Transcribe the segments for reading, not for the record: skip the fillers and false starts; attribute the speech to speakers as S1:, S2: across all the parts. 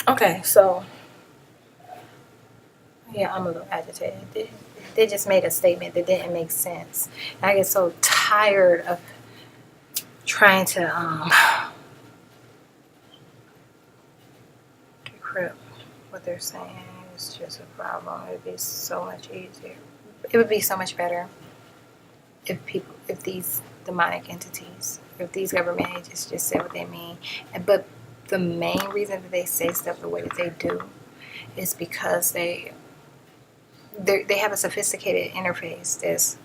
S1: Okay, so yeah, I'm a little agitated. They just made a statement that didn't make sense. And I get so tired of trying to decrypt what they're saying. It's just a problem. It would be so much easier. It would be so much better if these demonic entities, if these government agents just say what they mean. But the main reason that they say stuff the way that they do is because they have a sophisticated interface.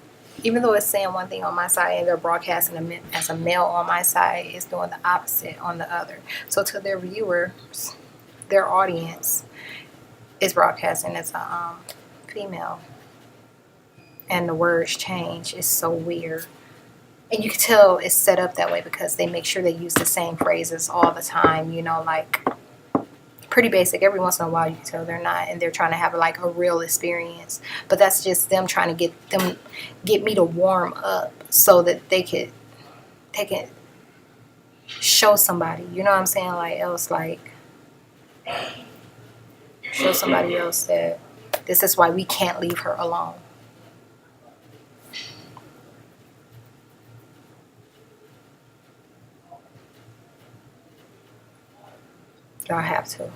S1: Even though it's saying one thing on my side and they're broadcasting as a male on my side, it's doing the opposite on the other. So to their viewers, their audience is broadcasting as a female, and the words change. It's so weird. And you can tell it's set up that way because they make sure they use the same phrases all the time, like pretty basic. Every once in a while you can tell they're not, and they're trying to have like a real experience. But that's just them trying to get me to warm up so that they can show somebody, you know what I'm saying? Show somebody else that this is why we can't leave her alone. Y'all have to.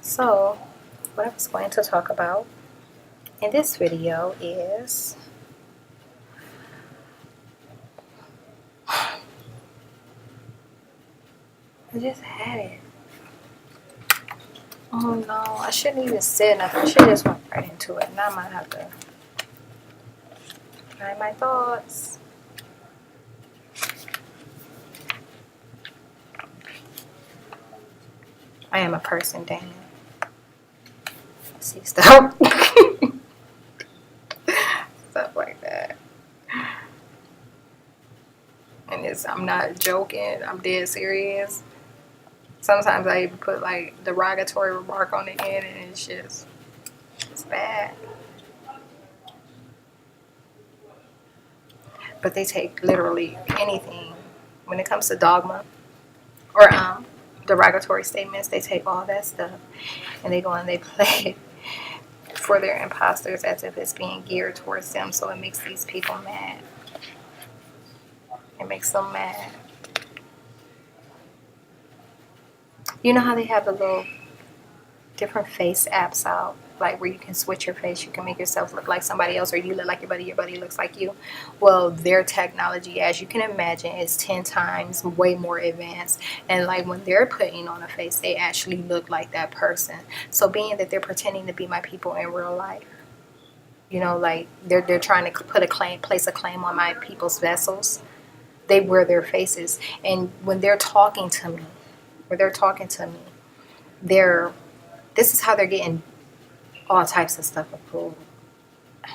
S1: So what I was going to talk about in this video is I just had it. Oh no, I shouldn't even say nothing. I should just went right into it. Now I might have to write my thoughts. I am a person, dang it. See stuff. Stuff like that. And I'm not joking. I'm dead serious. Sometimes I even put like derogatory remark on the end, and it's bad. But they take literally anything when it comes to dogma or derogatory statements. They take all that stuff and they go and they play it for their imposters as if it's being geared towards them. So it makes these people mad. It makes them mad. You know how they have the little different face apps out, like where you can switch your face, you can make yourself look like somebody else, or you look like your buddy looks like you. Well, their technology, as you can imagine, is 10 times way more advanced, and like when they're putting on a face, they actually look like that person. So being that they're pretending to be my people in real life, like they're trying to place a claim on my people's vessels, they wear their faces. And when they're talking to me, this is how they're getting all types of stuff approved. I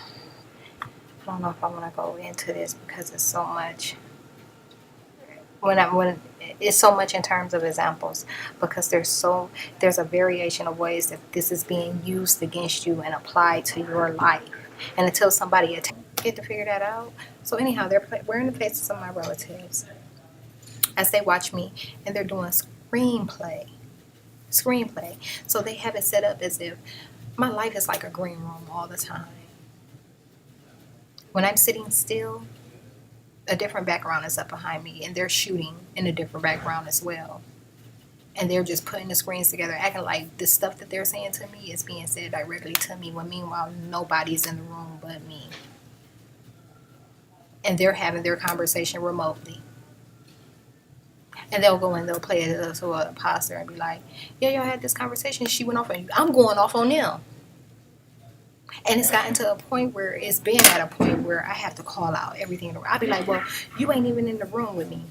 S1: don't know if I want to go into this because it's so much. When it's so much in terms of examples, because there's a variation of ways that this is being used against you and applied to your life. And until somebody get to figure that out. So anyhow, they're wearing the faces of my relatives as they watch me, and they're doing screenplay. So they have it set up as if my life is like a green room all the time. When I'm sitting still, a different background is up behind me, and they're shooting in a different background as well. And they're just putting the screens together, acting like the stuff that they're saying to me is being said directly to me, when meanwhile nobody's in the room but me. And they're having their conversation remotely. And they'll go and they'll play it to an imposter and be like, yeah, y'all had this conversation. She went off on you. I'm going off on them. And it's gotten to a point where it's been at a point where I have to call out everything. I'll be like, well, you ain't even in the room with me.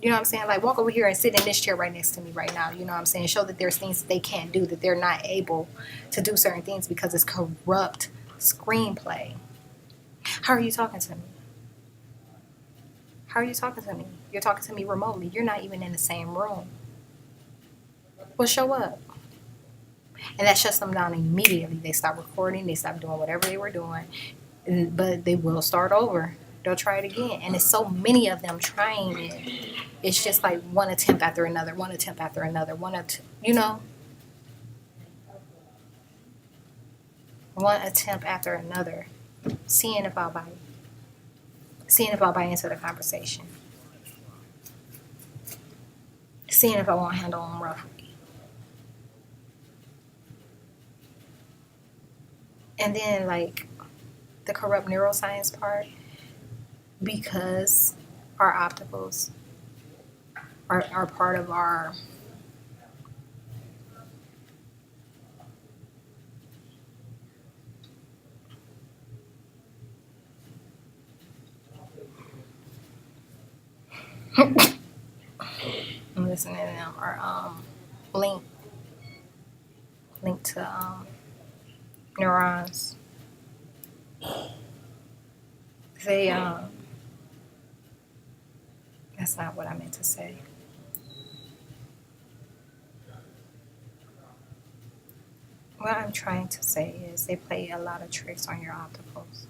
S1: You know what I'm saying? Like, walk over here and sit in this chair right next to me right now. You know what I'm saying? Show that there's things that they can't do, that they're not able to do certain things because it's corrupt screenplay. How are you talking to me? How are you talking to me? You're talking to me remotely. You're not even in the same room. Well, show up. And that shuts them down immediately. They stop recording. They stop doing whatever they were doing. But they will start over. they'll try it again. And it's so many of them trying it. It's just like one attempt after another, one attempt after another, one attempt after another, seeing if I'll bite. Seeing if I'll buy into the conversation. Seeing if I won't handle them roughly. And then, like, the corrupt neuroscience part, because our opticals are part of our I'm listening to them, are linked to neurons. They that's not what I meant to say. What I'm trying to say is they play a lot of tricks on your opticals.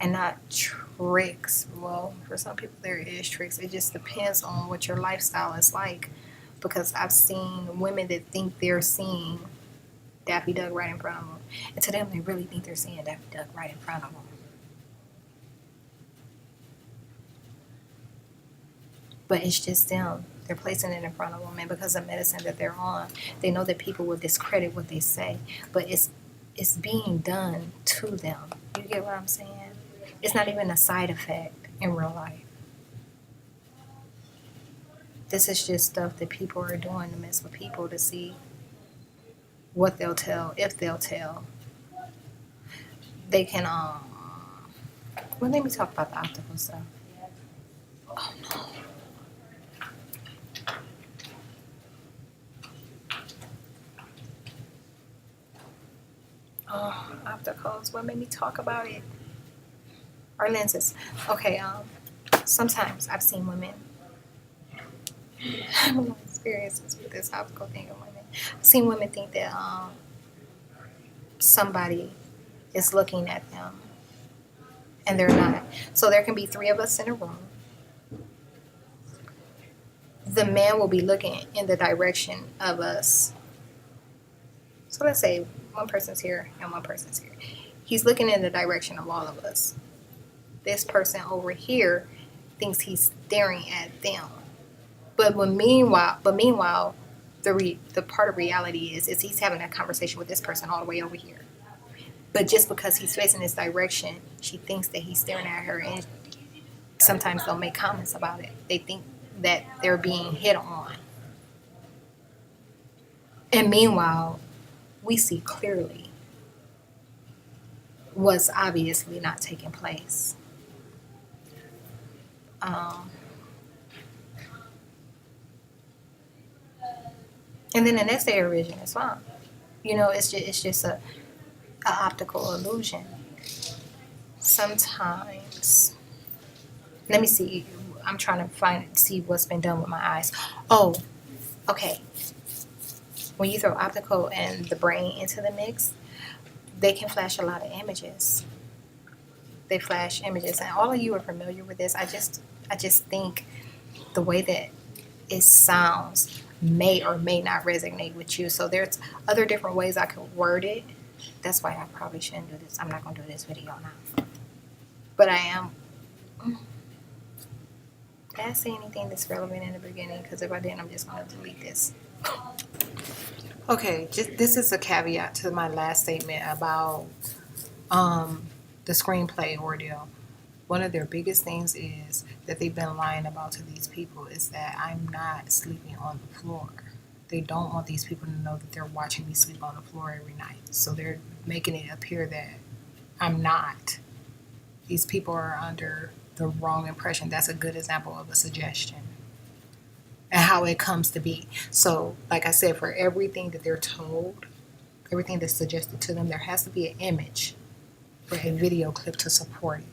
S1: And not tricks. Well, for some people there is tricks. It just depends on what your lifestyle is like. Because I've seen women that think they're seeing Daffy Duck right in front of them. And to them, they really think they're seeing Daffy Duck right in front of them. But it's just them. They're placing it in front of them. And because of medicine that they're on, they know that people will discredit what they say. But it's being done to them. You get what I'm saying? It's not even a side effect in real life. This is just stuff that people are doing to mess with people to see what they'll tell, if they'll tell. They can, well, let me talk about the optical stuff. Oh, no. Oh, opticals. What made me talk about it? Our lenses. Okay, sometimes I've seen women. I have no experiences with this optical thing of women. I've seen women think that somebody is looking at them, and they're not. So there can be 3 of us in a room. The man will be looking in the direction of us. So let's say one person's here and one person's here. He's looking in the direction of all of us. This person over here thinks he's staring at them. But meanwhile, the part of reality is he's having a conversation with this person all the way over here. But just because he's facing this direction, she thinks that he's staring at her, and sometimes they'll make comments about it. They think that they're being hit on. And meanwhile, we see clearly what's obviously not taking place. And then the next day, vision is fine. It's just a optical illusion. Sometimes, let me see. I'm trying to see what's been done with my eyes. Oh, okay. When you throw optical and the brain into the mix, they can flash a lot of images. They flash images, and all of you are familiar with this. I just think the way that it sounds may or may not resonate with you. So there's other different ways I could word it. That's why I probably shouldn't do this. I'm not going to do this video now. But I am. Did I say anything that's relevant in the beginning? Because if I didn't, I'm just going to delete this. Okay, this is a caveat to my last statement about the screenplay ordeal. One of their biggest things is that they've been lying about to these people is that I'm not sleeping on the floor. They don't want these people to know that they're watching me sleep on the floor every night. So they're making it appear that I'm not. These people are under the wrong impression. That's a good example of a suggestion and how it comes to be. So, like I said, for everything that they're told, everything that's suggested to them, there has to be an image or a video clip to support it.